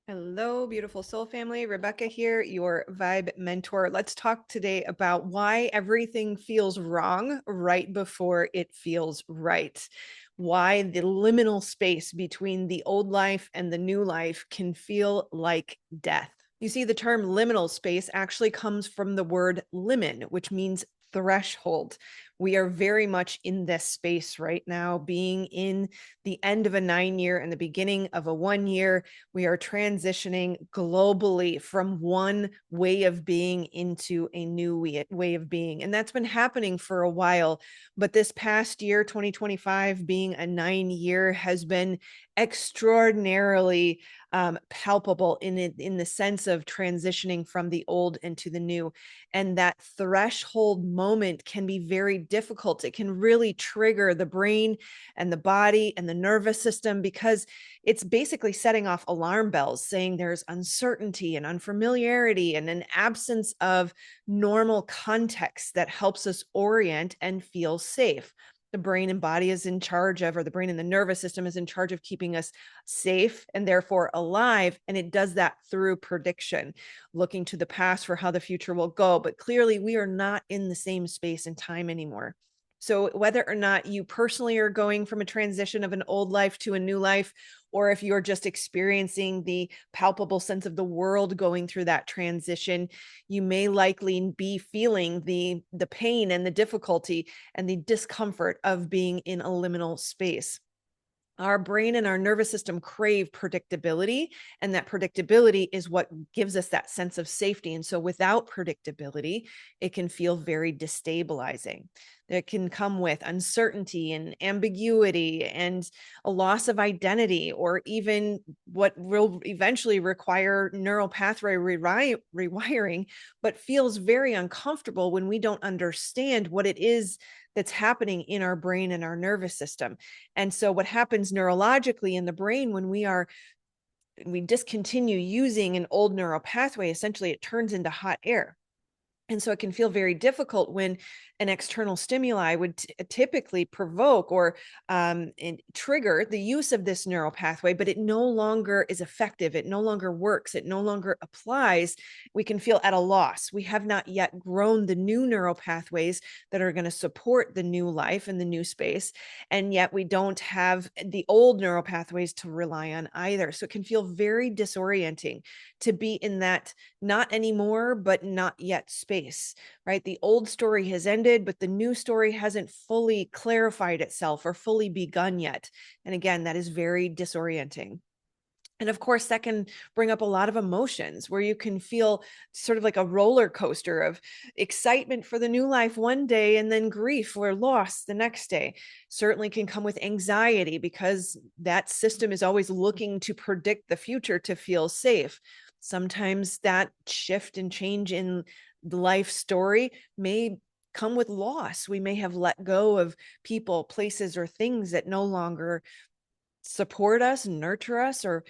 Hello, beautiful soul family. Rebecca here, your vibe mentor. Let's talk today about why everything feels wrong right before it feels right. Why the liminal space between the old life and the new life can feel like death. You see, the term liminal space actually comes from the word limen, which means threshold. We are very much in this space right now, being in the end of a 9 year and the beginning of a 1 year. We are transitioning globally from one way of being into a new way of being. And that's been happening for a while. But this past year, 2025, being a 9 year, has been extraordinarily palpable in the sense of transitioning from the old into the new. And that threshold moment can be very difficult. It can really trigger the brain and the body and the nervous system, because it's basically setting off alarm bells saying there's uncertainty and unfamiliarity and an absence of normal context that helps us orient and feel safe. The brain and body is in charge of, or the brain and the nervous system is in charge of keeping us safe and therefore alive. And it does that through prediction, looking to the past for how the future will go. But clearly, we are not in the same space and time anymore. So, whether or not you personally are going from a transition of an old life to a new life, or if you're just experiencing the palpable sense of the world going through that transition, you may likely be feeling the pain and the difficulty and the discomfort of being in a liminal space. Our brain and our nervous system crave predictability, and that predictability is what gives us that sense of safety. And so without predictability, it can feel very destabilizing. It can come with uncertainty and ambiguity and a loss of identity, or even what will eventually require neural pathway rewiring, but feels very uncomfortable when we don't understand what it is that's happening in our brain and our nervous system. And so what happens neurologically in the brain when we discontinue using an old neural pathway, essentially it turns into hot air. And so it can feel very difficult when an external stimuli would typically provoke or and trigger the use of this neural pathway, but it no longer is effective. It no longer works. It no longer applies. We can feel at a loss. We have not yet grown the new neural pathways that are going to support the new life and the new space. And yet we don't have the old neural pathways to rely on either. So it can feel very disorienting to be in that not anymore, but not yet space, right? The old story has ended, but the new story hasn't fully clarified itself or fully begun yet. And again, that is very disorienting. And of course, that can bring up a lot of emotions where you can feel sort of like a roller coaster of excitement for the new life one day and then grief or loss the next day. Certainly can come with anxiety because that system is always looking to predict the future to feel safe. Sometimes that shift and change in the life story may come with loss. We may have let go of people, places, or things that no longer support us, nurture us, or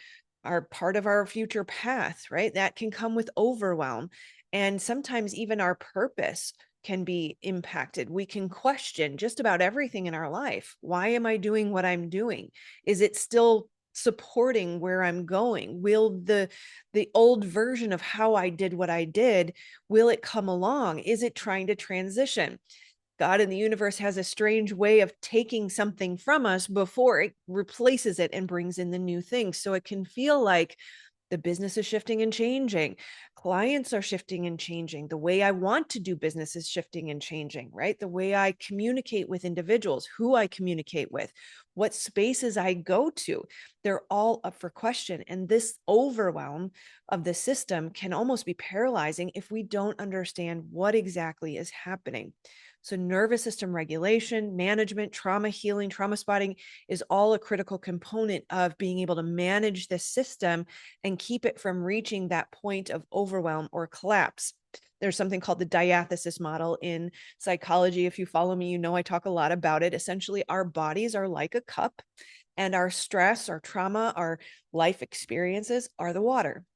are part of our future path, right? That can come with overwhelm. And sometimes even our purpose can be impacted. We can question just about everything in our life. Why am I doing what I'm doing? Is it still supporting where I'm going? Will the old version of how I did what I did, will it come along? Is it trying to transition? God in the universe has a strange way of taking something from us before it replaces it and brings in the new thing. So it can feel like the business is shifting and changing. Clients are shifting and changing. The way I want to do business is shifting and changing, right? The way I communicate with individuals, who I communicate with, what spaces I go to, they're all up for question. And this overwhelm of the system can almost be paralyzing if we don't understand what exactly is happening. So, nervous system regulation, management, trauma healing, trauma spotting is all a critical component of being able to manage this system and keep it from reaching that point of overwhelm or collapse. There's something called the diathesis model in psychology. If you follow me, you know I talk a lot about it. Essentially, our bodies are like a cup, and our stress, our trauma, our life experiences are the water.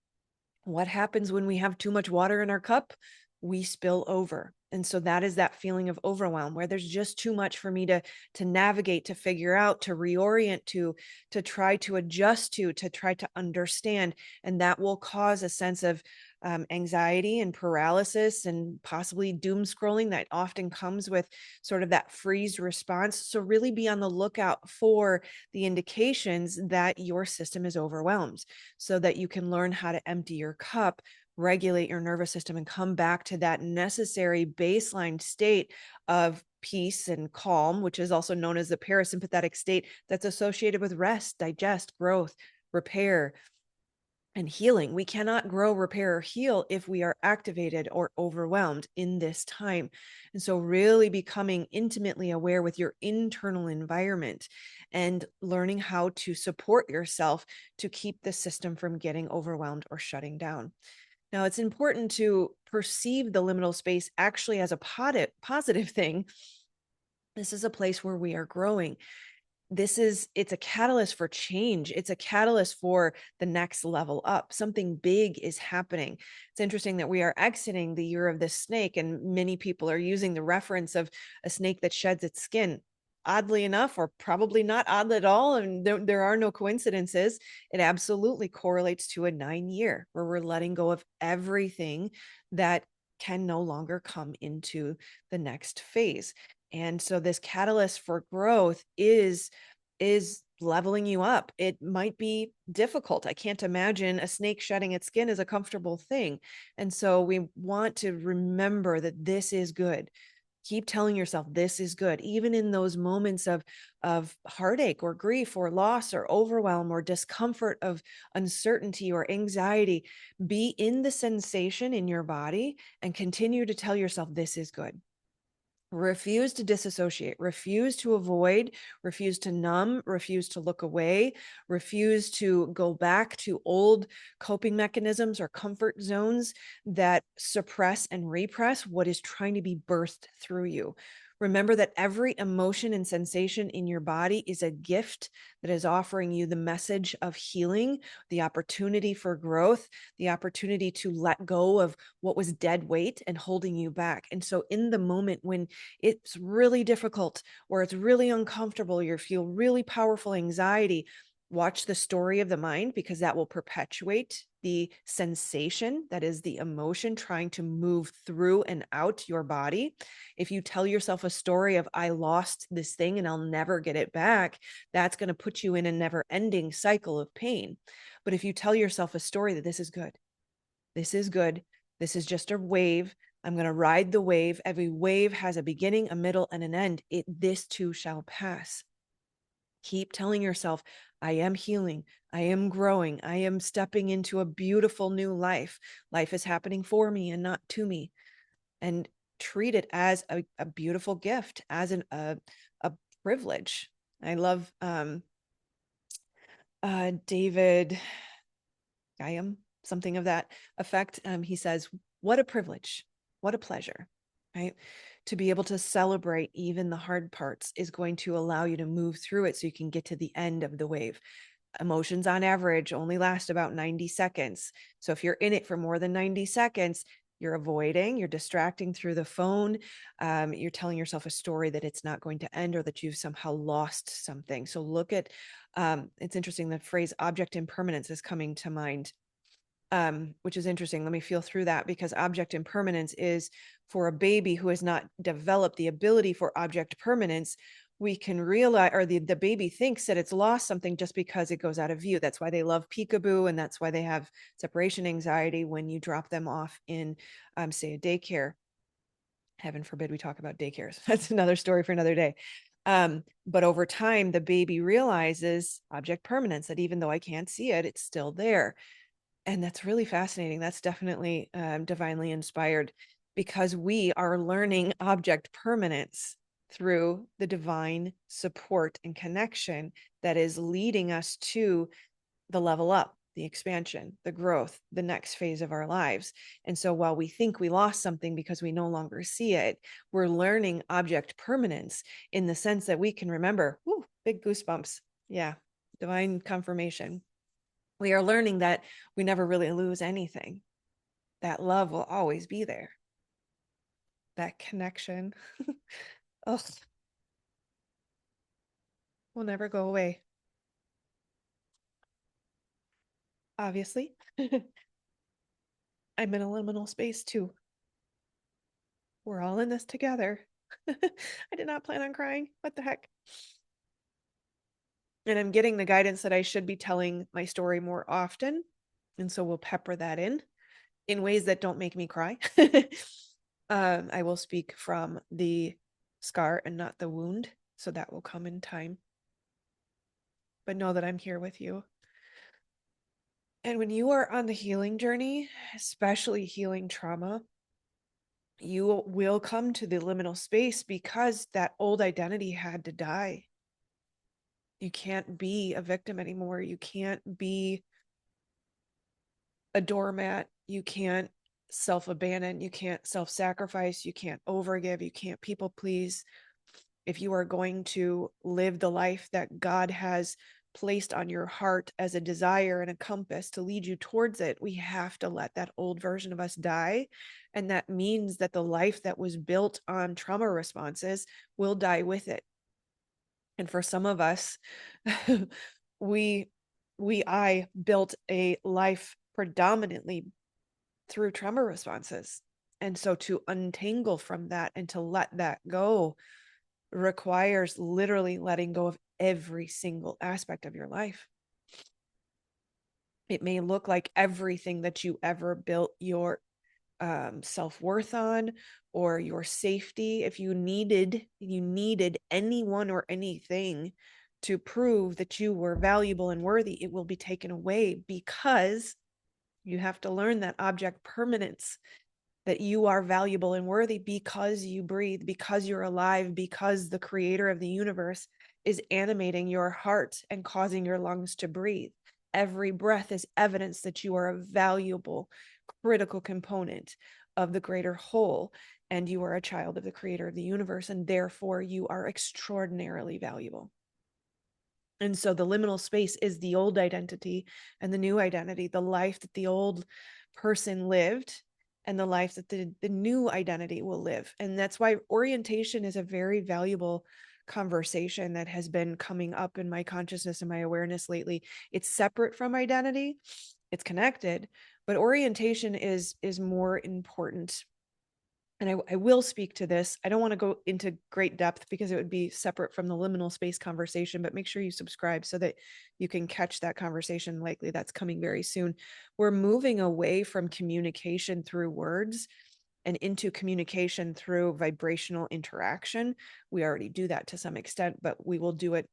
What happens when we have too much water in our cup? We spill over. And so that is that feeling of overwhelm where there's just too much for me to navigate, to figure out, to reorient to try to adjust to try to understand. And that will cause a sense of anxiety and paralysis and possibly doom scrolling that often comes with sort of that freeze response. So really be on the lookout for the indications that your system is overwhelmed so that you can learn how to empty your cup, regulate your nervous system, and come back to that necessary baseline state of peace and calm, which is also known as the parasympathetic state that's associated with rest, digest, growth, repair, and healing. We cannot grow, repair, or heal if we are activated or overwhelmed in this time. And so really becoming intimately aware with your internal environment and learning how to support yourself to keep the system from getting overwhelmed or shutting down. Now, it's important to perceive the liminal space actually as a positive thing. This is a place where we are growing. It's a catalyst for change. It's a catalyst for the next level up. Something big is happening. It's interesting that we are exiting the year of the snake, and many people are using the reference of a snake that sheds its skin. Oddly enough, or probably not odd at all, and there are no coincidences, it absolutely correlates to a 9-year where we're letting go of everything that can no longer come into the next phase. And so this catalyst for growth is leveling you up. It might be difficult. I can't imagine a snake shedding its skin is a comfortable thing. And so we want to remember that this is good. Keep telling yourself this is good, even in those moments of heartache or grief or loss or overwhelm or discomfort of uncertainty or anxiety. Be in the sensation in your body and continue to tell yourself this is good. Refuse to disassociate, refuse to avoid, refuse to numb, refuse to look away, refuse to go back to old coping mechanisms or comfort zones that suppress and repress what is trying to be birthed through you. Remember that every emotion and sensation in your body is a gift that is offering you the message of healing, the opportunity for growth, the opportunity to let go of what was dead weight and holding you back. And so in the moment when it's really difficult or it's really uncomfortable, you feel really powerful anxiety, watch the story of the mind, because that will perpetuate the sensation that is the emotion trying to move through and out your body. If you tell yourself a story of, I lost this thing and I'll never get it back, that's going to put you in a never ending cycle of pain. But if you tell yourself a story that this is good, this is good, this is just a wave, I'm going to ride the wave. Every wave has a beginning, a middle, and an end. This too shall pass. Keep telling yourself, I am healing. I am growing. I am stepping into a beautiful new life. Life is happening for me and not to me. And treat it as a beautiful gift, as a privilege. I love David Guyam, something of that effect. He says, what a privilege, what a pleasure, right? To be able to celebrate even the hard parts is going to allow you to move through it so you can get to the end of the wave. Emotions on average only last about 90 seconds. So if you're in it for more than 90 seconds, you're avoiding, you're distracting through the phone. You're telling yourself a story that it's not going to end or that you've somehow lost something. So look at, it's interesting, the phrase object impermanence is coming to mind, which is interesting. Let me feel through that, because object impermanence is for a baby who has not developed the ability for object permanence. We can realize, or the baby thinks that it's lost something just because it goes out of view. That's why they love peekaboo, and that's why they have separation anxiety when you drop them off in, say, a daycare. Heaven forbid we talk about daycares. That's another story for another day. But over time, the baby realizes object permanence, that even though I can't see it, it's still there. And that's really fascinating. That's definitely divinely inspired, because we are learning object permanence through the divine support and connection that is leading us to the level up, the expansion, the growth, the next phase of our lives. And so while we think we lost something because we no longer see it, we're learning object permanence in the sense that we can remember, whoo, big goosebumps. Yeah, divine confirmation. We are learning that we never really lose anything. That love will always be there. that connection, ugh, will never go away. Obviously, I'm in a liminal space too. We're all in this together. I did not plan on crying. What the heck? And I'm getting the guidance that I should be telling my story more often. And so we'll pepper that in ways that don't make me cry. I will speak from the scar and not the wound. So that will come in time. But know that I'm here with you. And when you are on the healing journey, especially healing trauma, you will come to the liminal space because that old identity had to die. You can't be a victim anymore. You can't be a doormat. You can't self-abandon. You can't self-sacrifice. You can't overgive. You can't people please. If you are going to live the life that God has placed on your heart as a desire and a compass to lead you towards it, we have to let that old version of us die. And that means that the life that was built on trauma responses will die with it. And for some of us, I built a life predominantly through trauma responses. And so to untangle from that and to let that go requires literally letting go of every single aspect of your life. It may look like everything that you ever built your self-worth on, or your safety. If you needed anyone or anything to prove that you were valuable and worthy, it will be taken away, because you have to learn that object permanence, that you are valuable and worthy because you breathe, because you're alive, because the creator of the universe is animating your heart and causing your lungs to breathe. Every breath is evidence that you are a valuable, critical component of the greater whole, and you are a child of the creator of the universe, and therefore you are extraordinarily valuable. And so the liminal space is the old identity and the new identity, the life that the old person lived and the life that the new identity will live. And that's why orientation is a very valuable conversation that has been coming up in my consciousness and my awareness lately. It's separate from identity, it's connected, but orientation is more important. And I will speak to this. I don't want to go into great depth because it would be separate from the liminal space conversation, but make sure you subscribe so that you can catch that conversation. Likely that's coming very soon. We're moving away from communication through words and into communication through vibrational interaction. We already do that to some extent, but we will do it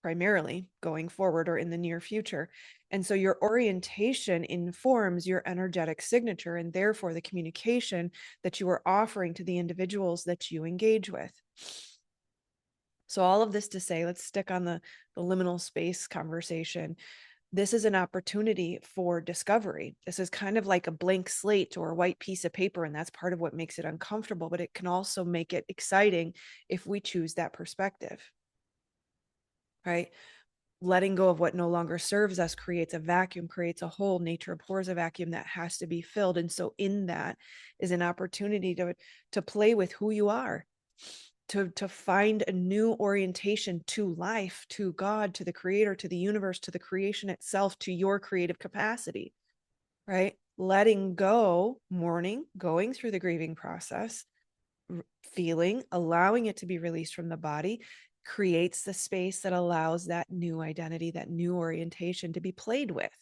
primarily going forward or in the near future. And so your orientation informs your energetic signature and therefore the communication that you are offering to the individuals that you engage with. So all of this to say, let's stick on the liminal space conversation. This is an opportunity for discovery. This is kind of like a blank slate or a white piece of paper, and that's part of what makes it uncomfortable, but it can also make it exciting if we choose that perspective. Right? Letting go of what no longer serves us creates a vacuum, creates a hole. Nature abhors a vacuum that has to be filled. And so in that is an opportunity to play with who you are, to find a new orientation to life, to God, to the creator, to the universe, to the creation itself, to your creative capacity, right? Letting go, mourning, going through the grieving process, feeling, allowing it to be released from the body, creates the space that allows that new identity, that new orientation to be played with.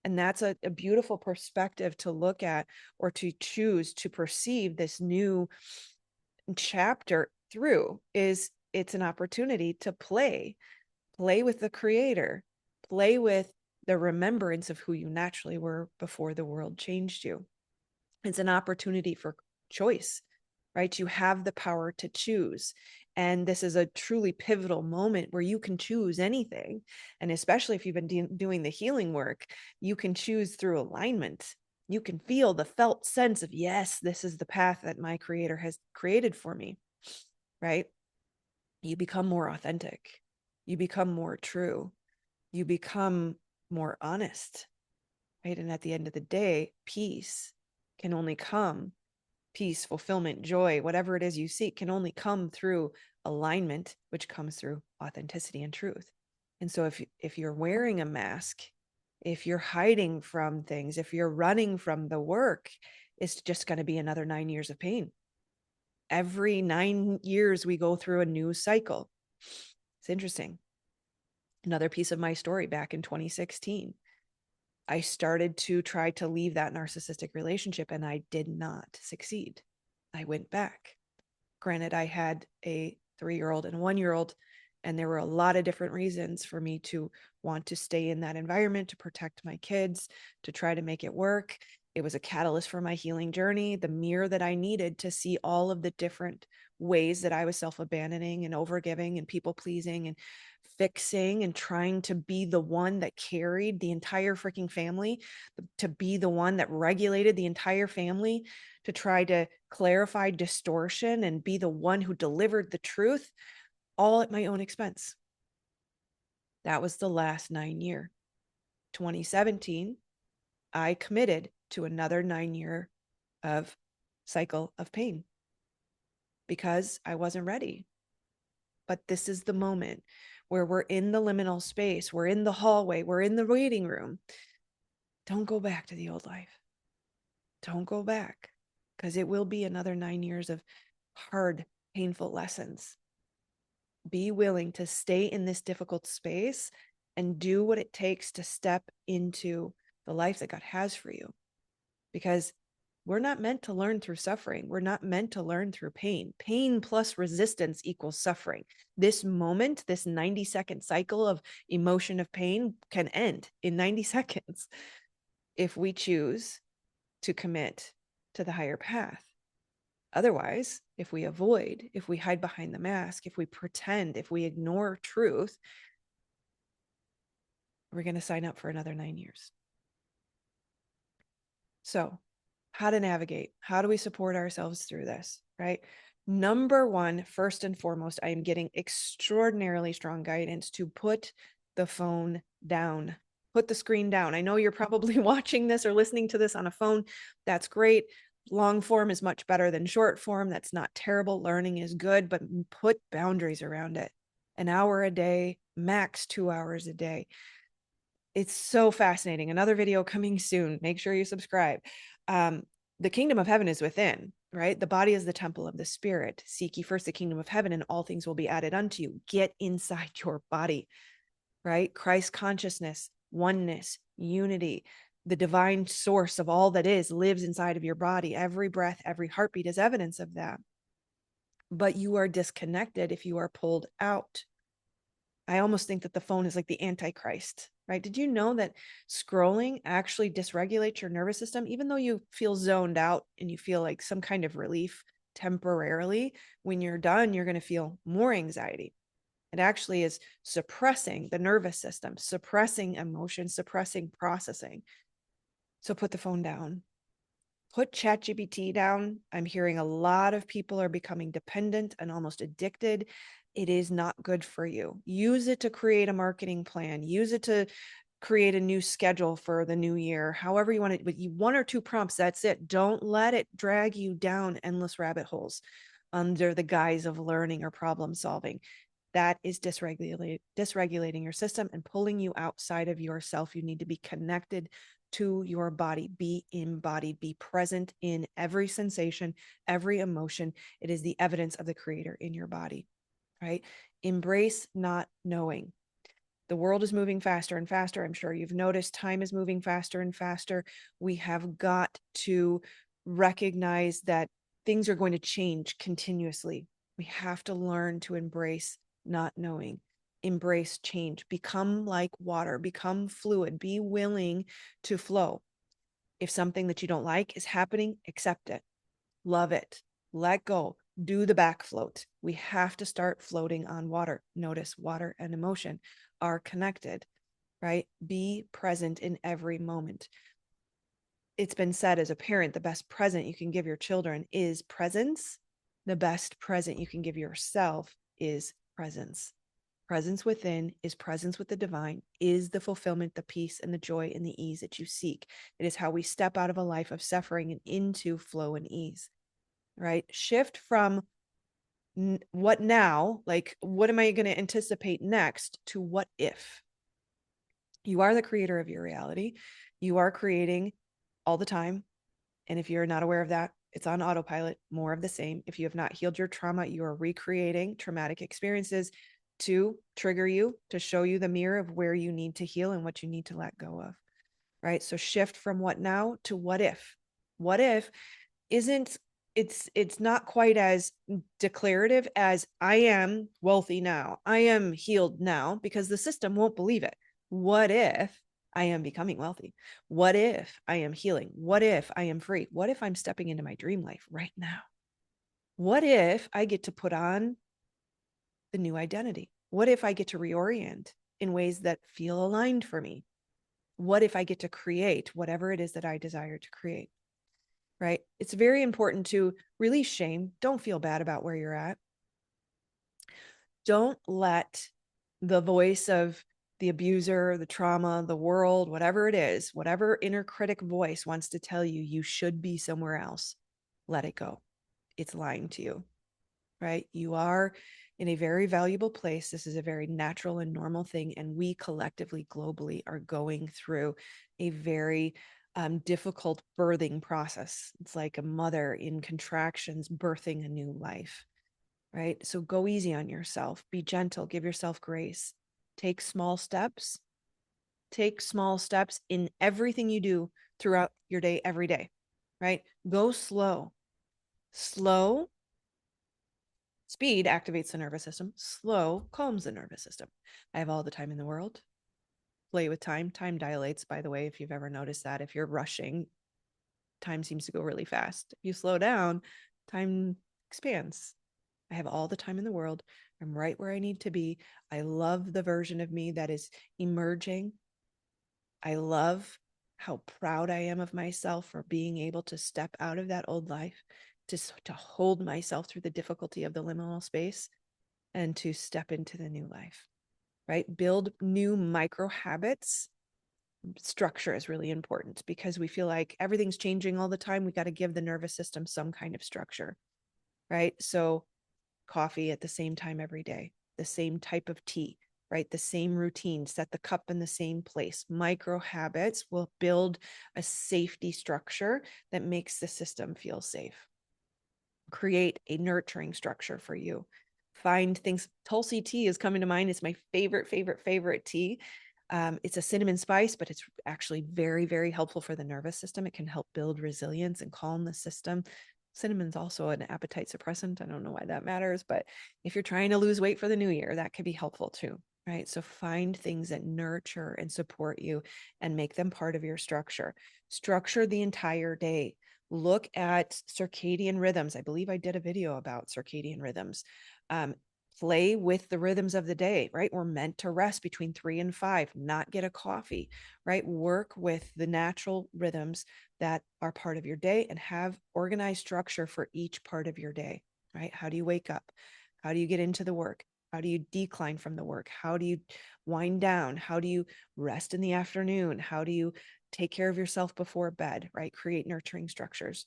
And that's a beautiful perspective to look at, or to choose to perceive this new chapter through. Is it's an opportunity to play with the creator, play with the remembrance of who you naturally were before the world changed you. It's an opportunity for choice, right? You have the power to choose. And this is a truly pivotal moment where you can choose anything. And especially if you've been doing the healing work, you can choose through alignment. You can feel the felt sense of, yes, this is the path that my creator has created for me, right? You become more authentic. You become more true. You become more honest, right? And at the end of the day, peace can only come peace, fulfillment, joy, whatever it is you seek, can only come through alignment, which comes through authenticity and truth. And so if you're wearing a mask, if you're hiding from things, if you're running from the work, it's just going to be another 9 years of pain. Every 9 years, we go through a new cycle. It's interesting. Another piece of my story back in 2016, I started to try to leave that narcissistic relationship and I did not succeed. I went back. Granted, I had a 3-year-old and a 1-year-old, and there were a lot of different reasons for me to want to stay in that environment, to protect my kids, to try to make it work. It was a catalyst for my healing journey, the mirror that I needed to see all of the different ways that I was self-abandoning and overgiving and people pleasing and fixing and trying to be the one that carried the entire freaking family, to be the one that regulated the entire family, to try to clarify distortion and be the one who delivered the truth, all at my own expense. That was the last 9 year. 2017, I committed to another 9 year of cycle of pain because I wasn't ready. But this is the moment where we're in the liminal space, we're in the hallway, we're in the waiting room. Don't go back to the old life. Don't go back, because it will be another 9 years of hard, painful lessons. Be willing to stay in this difficult space and do what it takes to step into the life that God has for you. Because we're not meant to learn through suffering. We're not meant to learn through pain. Pain plus resistance equals suffering. This moment, this 90-second cycle of emotion of pain can end in 90 seconds if we choose to commit to the higher path. Otherwise, if we avoid, if we hide behind the mask, if we pretend, if we ignore truth, we're going to sign up for another 9 years. So, how to navigate? How do we support ourselves through this, right? Number one, first and foremost, I am getting extraordinarily strong guidance to put the phone down. Put the screen down. I know you're probably watching this or listening to this on a phone. That's great. Long form is much better than short form. That's not terrible. Learning is good, but put boundaries around it. An hour a day, max 2 hours a day. It's so fascinating. Another video coming soon. Make sure you subscribe. The kingdom of heaven is within, right? The body is the temple of the spirit. Seek ye first the kingdom of heaven and all things will be added unto you. Get inside your body, right? Christ consciousness, oneness, unity, the divine source of all that is lives inside of your body. Every breath, every heartbeat is evidence of that. But you are disconnected if you are pulled out. I almost think that the phone is like the Antichrist, right? Did you know that scrolling actually dysregulates your nervous system? Even though you feel zoned out and you feel like some kind of relief temporarily, when you're done, you're going to feel more anxiety. It actually is suppressing the nervous system, suppressing emotion, suppressing processing. So put the phone down. Put ChatGPT down. I'm hearing a lot of people are becoming dependent and almost addicted. It is not good for you. Use it to create a marketing plan. Use it to create a new schedule for the new year. However you want it, but you 1 or 2 prompts, that's it. Don't let it drag you down endless rabbit holes under the guise of learning or problem solving. That is dysregulating your system and pulling you outside of yourself. You need to be connected to your body, be embodied, be present in every sensation, every emotion. It is the evidence of the creator in your body, right? Embrace not knowing. The world is moving faster and faster. I'm sure you've noticed time is moving faster and faster. We have got to recognize that things are going to change continuously. We have to learn to embrace not knowing. Embrace change, become like water, become fluid, be willing to flow. If something that you don't like is happening, accept it, love it, let go, do the back float. We have to start floating on water. Notice water and emotion are connected, right? Be present in every moment. It's been said as a parent, the best present you can give your children is presence. The best present you can give yourself is presence. Presence within is presence with the divine, is the fulfillment, the peace, and the joy and the ease that you seek. It is how we step out of a life of suffering and into flow and ease. right? Shift from what now, like what am I going to anticipate next, to what if. You are the creator of your reality. You are creating all the time. And if you're not aware of that, it's on autopilot, more of the same. If you have not healed your trauma, you are recreating traumatic experiences to trigger you, to show you the mirror of where you need to heal and what you need to let go of, right? So shift from what now to what if. What if isn't, it's not quite as declarative as I am wealthy now, I am healed now, because the system won't believe it. What if I am becoming wealthy? What if I am healing? What if I am free? What if I'm stepping into my dream life right now? What if I get to put on the new identity? What if I get to reorient in ways that feel aligned for me? What if I get to create whatever it is that I desire to create? Right? It's very important to release shame. Don't feel bad about where you're at. Don't let the voice of the abuser, the trauma, the world, whatever it is, whatever inner critic voice wants to tell you, you should be somewhere else. Let it go. It's lying to you, right? You are in a very valuable place. This is a very natural and normal thing. And we collectively, globally, are going through a very difficult birthing process. It's like a mother in contractions birthing a new life, right? So go easy on yourself, be gentle, give yourself grace, take small steps. Take small steps in everything you do throughout your day, every day, right? Go slow. Slow speed activates the nervous system. Slow calms the nervous system. I have all the time in the world. Play with time. Time dilates, by the way, if you've ever noticed that. If you're rushing, time seems to go really fast. If you slow down, time expands. I have all the time in the world. I'm right where I need to be. I love the version of me that is emerging. I love how proud I am of myself for being able to step out of that old life, to hold myself through the difficulty of the liminal space, and to step into the new life, right? Build new micro habits. Structure is really important because we feel like everything's changing all the time. We got to give the nervous system some kind of structure, right? So coffee at the same time every day, the same type of tea, right? The same routine, set the cup in the same place. Micro habits will build a safety structure that makes the system feel safe. Create a nurturing structure for you. Find things. Tulsi tea is coming to mind. It's my favorite tea. It's a cinnamon spice, but it's actually very, very helpful for the nervous system. It can help build resilience and calm the system. Cinnamon's also an appetite suppressant. I don't know why that matters, but if you're trying to lose weight for the new year, that could be helpful too, right? So find things that nurture and support you and make them part of your structure. Structure the entire day. Look at circadian rhythms. I believe I did a video about circadian rhythms. Play with the rhythms of the day, right? We're meant to rest between 3 and 5, not get a coffee, right? Work with the natural rhythms that are part of your day and have organized structure for each part of your day, right? How do you wake up? How do you get into the work? How do you decline from the work? How do you wind down? How do you rest in the afternoon? How do you take care of yourself before bed, right? Create nurturing structures.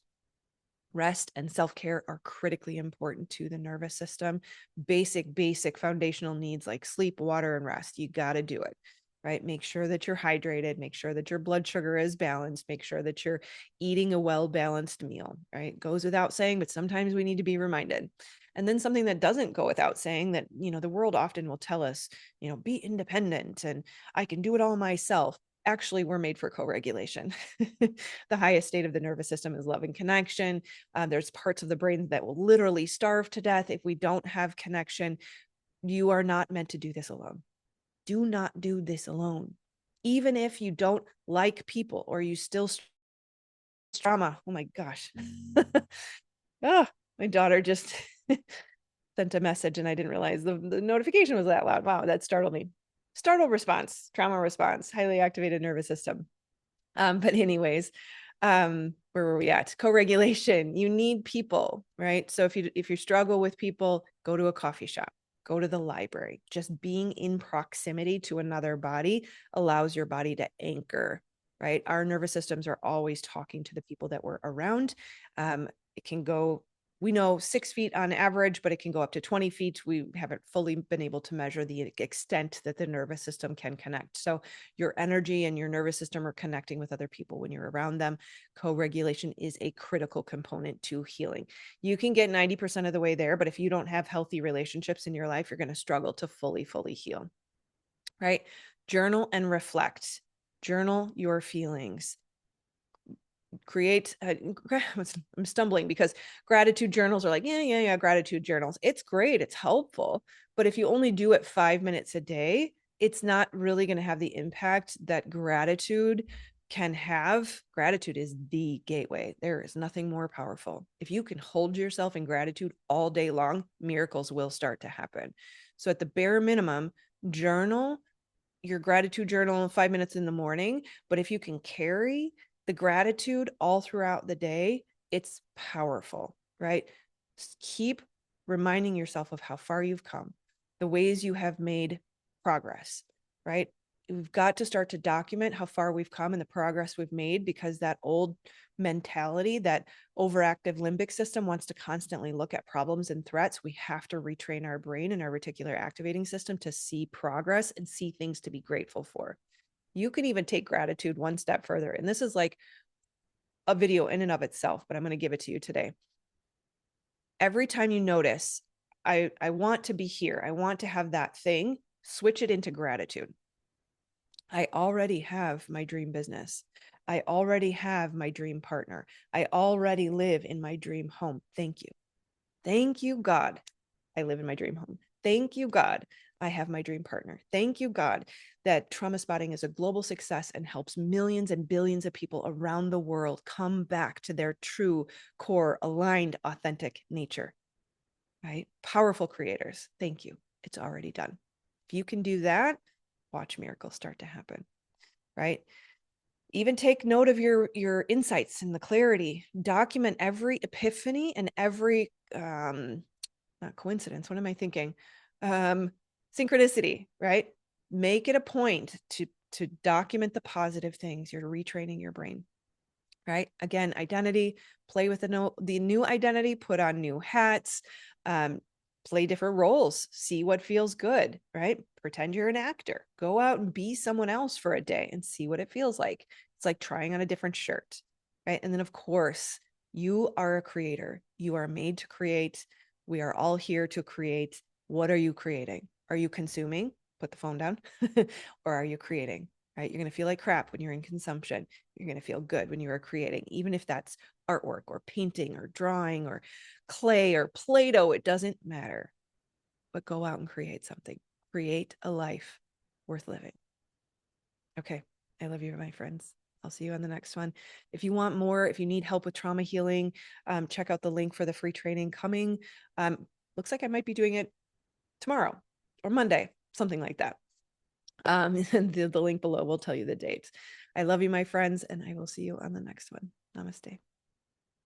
Rest and self-care are critically important to the nervous system. Basic foundational needs like sleep, water, and rest. You got to do it, right? Make sure that you're hydrated, make sure that your blood sugar is balanced, make sure that you're eating a well-balanced meal, right? It goes without saying, but sometimes we need to be reminded. And then something that doesn't go without saying that, the world often will tell us, be independent and I can do it all myself. Actually, we're made for co-regulation. The highest state of the nervous system is love and connection. There's parts of the brain that will literally starve to death if we don't have connection. You are not meant to do this alone. Do not do this alone. Even if you don't like people or you still trauma. Oh my gosh. Oh, my daughter just sent a message and I didn't realize the notification was that loud. Wow, that startled me. Startle response, trauma response, highly activated nervous system. But anyways, where were we at? Co-regulation. You need people, right? So if you struggle with people, go to a coffee shop, go to the library. Just being in proximity to another body allows your body to anchor, right? Our nervous systems are always talking to the people that we're around. It can go we know 6 feet on average, but it can go up to 20 feet. We haven't fully been able to measure the extent that the nervous system can connect. So your energy and your nervous system are connecting with other people when you're around them. Co-regulation is a critical component to healing. You can get 90% of the way there, but if you don't have healthy relationships in your life, you're going to struggle to fully heal, right? Journal and reflect. Journal your feelings. Create I'm stumbling because gratitude journals are like, yeah, gratitude journals. It's great, it's helpful, but if you only do it 5 minutes a day, it's not really going to have the impact that gratitude can have. Gratitude is the gateway. There is nothing more powerful. If you can hold yourself in gratitude all day long, miracles will start to happen. So at the bare minimum, journal your gratitude journal in 5 minutes in the morning, but if you can carry the gratitude all throughout the day, it's powerful, right? Just keep reminding yourself of how far you've come, the ways you have made progress, right? We've got to start to document how far we've come and the progress we've made, because that old mentality, that overactive limbic system, wants to constantly look at problems and threats. We have to retrain our brain and our reticular activating system to see progress and see things to be grateful for. You can even take gratitude one step further. And this is like a video in and of itself, but I'm going to give it to you today. Every time you notice, I want to be here, I want to have that thing, switch it into gratitude. I already have my dream business. I already have my dream partner. I already live in my dream home. Thank you. Thank you, God. I live in my dream home. Thank you, God. I have my dream partner. Thank you, God, that Trauma Spotting is a global success and helps millions and billions of people around the world come back to their true, core, aligned, authentic nature, right? Powerful creators. Thank you. It's already done. If you can do that, watch miracles start to happen, right? Even take note of your insights and the clarity. Document every epiphany and every not coincidence. What am I thinking? Synchronicity, right? Make it a point to document the positive things. You're retraining your brain, right? Again, identity, play with the new identity, put on new hats, play different roles, see what feels good, right? Pretend you're an actor. Go out and be someone else for a day and see what it feels like. It's like trying on a different shirt, right? And then, of course, you are a creator. You are made to create. We are all here to create. What are you creating? Are you consuming? Put the phone down. Or are you creating, right? You're going to feel like crap when you're in consumption. You're going to feel good when you are creating, even if that's artwork or painting or drawing or clay or Play-Doh. It doesn't matter. But go out and create something. Create a life worth living. Okay. I love you, my friends. I'll see you on the next one. If you want more, if you need help with trauma healing, check out the link for the free training coming. Looks like I might be doing it tomorrow or Monday, something like that. And the link below will tell you the date. I love you, my friends, and I will see you on the next one. Namaste.